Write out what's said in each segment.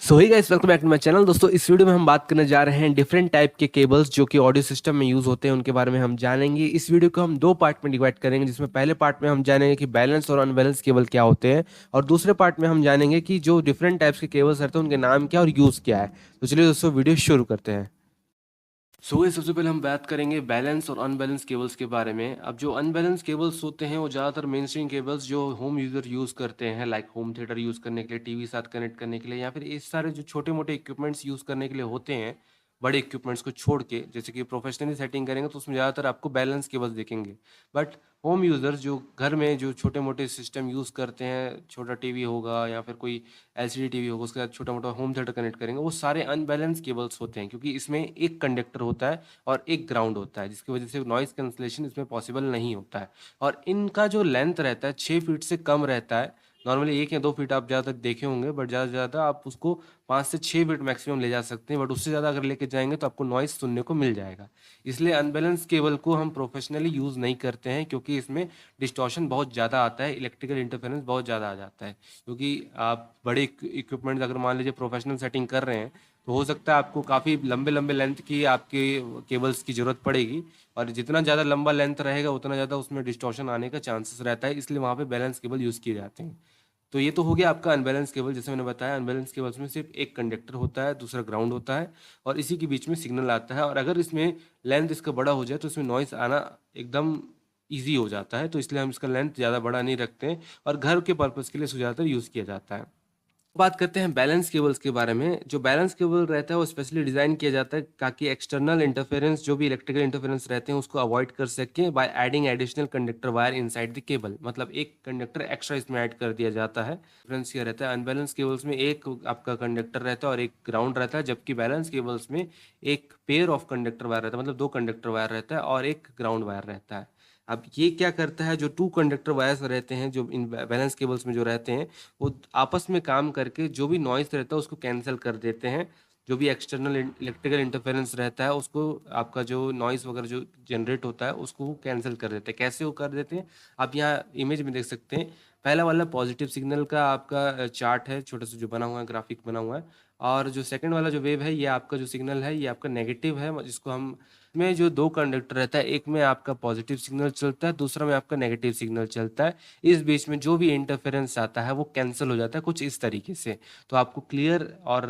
So hi guys, welcome back to my channel. दोस्तों, इस video में हम बात करने जा रहे हैं डिफरेंट टाइप के केबल्स जो कि ऑडियो सिस्टम में यूज होते हैं, उनके बारे में हम जानेंगे। इस वीडियो को हम दो पार्ट में डिवाइड करेंगे, जिसमें पहले पार्ट में हम जानेंगे कि बैलेंस और अनबैलेंस केबल क्या होते हैं, और दूसरे पार्ट में हम जानेंगे कि जो डिफरेंट टाइप्स के केबल्स रहते हैं उनके नाम क्या और यूज क्या है। तो चलिए दोस्तों, वीडियो शुरू करते हैं। सबसे पहले हम बात करेंगे बैलेंस और अनबैलेंस केबल्स के बारे में। अब जो अनबैलेंस केबल्स होते हैं वो ज़्यादातर मेन स्ट्रीम केबल्स जो होम यूज़र यूज़ करते हैं, लाइक होम थिएटर यूज़ करने के लिए, टीवी साथ कनेक्ट करने के लिए, या फिर इस सारे जो छोटे मोटे इक्विपमेंट्स यूज़ करने के लिए होते हैं, बड़े इक्विपमेंट्स को छोड़ के। जैसे कि प्रोफेशनली सेटिंग करेंगे तो उसमें ज़्यादातर आपको बैलेंस केबल्स दिखेंगे। बट होम यूज़र्स जो घर में जो छोटे मोटे सिस्टम यूज़ करते हैं, छोटा टीवी होगा या फिर कोई एलसीडी टीवी होगा, उसके साथ छोटा मोटा होम थिएटर कनेक्ट करेंगे, वो सारे अनबैलेंस केबल्स होते हैं, क्योंकि इसमें एक कंडक्टर होता है और एक ग्राउंड होता है, जिसकी वजह से नॉइज़ कैंसलेशन इसमें पॉसिबल नहीं होता है। और इनका जो लेंथ रहता है 6 फीट से कम रहता है। नॉर्मली 1 या 2 फीट आप ज़्यादातर देखे होंगे, बट ज़्यादा से ज़्यादा आप उसको 5 से 6 फीट मैक्सिमम ले जा सकते हैं, बट उससे ज़्यादा अगर लेके जाएंगे तो आपको नॉइज़ सुनने को मिल जाएगा। इसलिए अनबैलेंस केबल को हम प्रोफेशनली यूज़ नहीं करते हैं, क्योंकि इसमें डिस्टॉर्शन बहुत ज़्यादा आता है, इलेक्ट्रिकल इंटरफेरेंस बहुत ज़्यादा आ जाता है। क्योंकि आप बड़े इक्विपमेंट अगर मान लीजिए प्रोफेशनल सेटिंग कर रहे हैं, तो हो सकता है आपको काफ़ी लंबे लंबे लेंथ की आपके केबल्स की ज़रूरत पड़ेगी, और जितना ज़्यादा लंबा लेंथ रहेगा उतना ज़्यादा उसमें डिस्टॉर्शन आने का चांसेस रहता है, इसलिए वहाँ पे बैलेंस केबल यूज़ किए जाते हैं। तो ये तो हो गया आपका अनबैलेंस केबल। जैसे मैंने बताया, अनबैलेंस केबल्स में सिर्फ एक कंडक्टर होता है, दूसरा ग्राउंड होता है, और इसी के बीच में सिग्नल आता है। और अगर इसमें लेंथ इसका बड़ा हो जाए तो इसमें नॉइस आना एकदम ईजी हो जाता है, तो इसलिए हम इसका लेंथ ज़्यादा बड़ा नहीं रखते हैं, और घर के पर्पज़ के लिए इसको ज़्यादातर यूज़ किया जाता है। बात करते हैं बैलेंस केबल्स के बारे में। जो बैलेंस केबल रहता है वो स्पेशली डिज़ाइन किया जाता है ताकि एक्सटर्नल इंटरफेरेंस, जो भी इलेक्ट्रिकल इंटरफेरेंस रहते हैं, उसको अवॉइड कर सकें by adding additional conductor wire inside the cable. मतलब एक कंडक्टर एक्स्ट्रा इसमें ऐड कर दिया जाता है। डिफरेंस ये रहता है, अनबैलेंस केबल्स में एक आपका कंडक्टर रहता है और एक ग्राउंड रहता है, जबकि बैलेंस केबल्स में एक पेयर ऑफ कंडक्टर वायर रहता है, मतलब दो कंडक्टर वायर रहता है और एक ग्राउंड वायर रहता है। अब ये क्या करता है, जो टू कंडक्टर वायर्स रहते हैं, जो इन बैलेंस केबल्स में जो रहते हैं, वो आपस में काम करके जो भी नॉइस रहता है उसको कैंसिल कर देते हैं। जो भी एक्सटर्नल इलेक्ट्रिकल इंटरफेरेंस रहता है उसको, आपका जो नॉइस वगैरह जो जनरेट होता है उसको वो कैंसिल कर देते हैं। कैसे वो कर देते हैं, आप यहाँ इमेज में देख सकते हैं। पहला वाला पॉजिटिव सिग्नल का आपका चार्ट है, छोटा सा जो बना हुआ है, ग्राफिक बना हुआ है। और जो सेकंड वाला जो वेव है, ये आपका जो सिग्नल है, ये आपका नेगेटिव है, जिसको हम में जो दो कंडक्टर रहता है, एक में आपका पॉजिटिव सिग्नल चलता है, दूसरा में आपका नेगेटिव सिग्नल चलता है। इस बीच में जो भी इंटरफेरेंस आता है वो कैंसिल हो जाता है कुछ इस तरीके से। तो आपको क्लियर और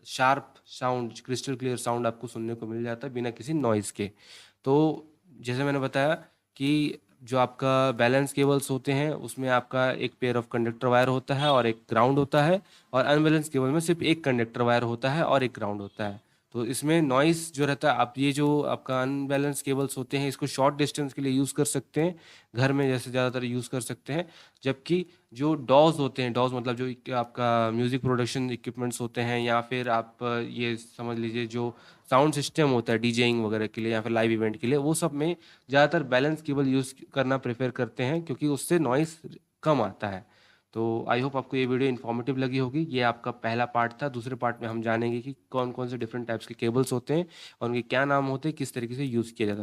sharp sound, crystal clear sound आपको सुनने को मिल जाता है बिना किसी नॉइज़ के। तो जैसे मैंने बताया कि जो आपका बैलेंस केबल्स होते हैं उसमें आपका एक पेयर ऑफ कंडक्टर वायर होता है और एक ग्राउंड होता है, और अनबैलेंस केबल में सिर्फ एक कंडक्टर वायर होता है और एक ग्राउंड होता है। तो इसमें नॉइस जो रहता है, आप ये जो आपका अनबैलेंस केबल्स होते हैं इसको शॉर्ट डिस्टेंस के लिए यूज़ कर सकते हैं, घर में जैसे ज़्यादातर यूज़ कर सकते हैं। जबकि जो डॉज होते हैं, डॉज मतलब जो आपका म्यूज़िक प्रोडक्शन इक्विपमेंट्स होते हैं, या फिर आप ये समझ लीजिए जो साउंड सिस्टम होता है डीजेइंग वगैरह के लिए या फिर लाइव इवेंट के लिए, वो सब में ज़्यादातर बैलेंस केबल यूज़ करना प्रेफर करते हैं, क्योंकि उससे नॉइस कम आता है। तो आई होप आपको ये वीडियो इन्फॉर्मेटिव लगी होगी। ये आपका पहला पार्ट था। दूसरे पार्ट में हम जानेंगे कि कौन कौन से डिफरेंट टाइप्स के केबल्स होते हैं और उनके क्या नाम होते हैं, किस तरीके से यूज़ किया जाता है।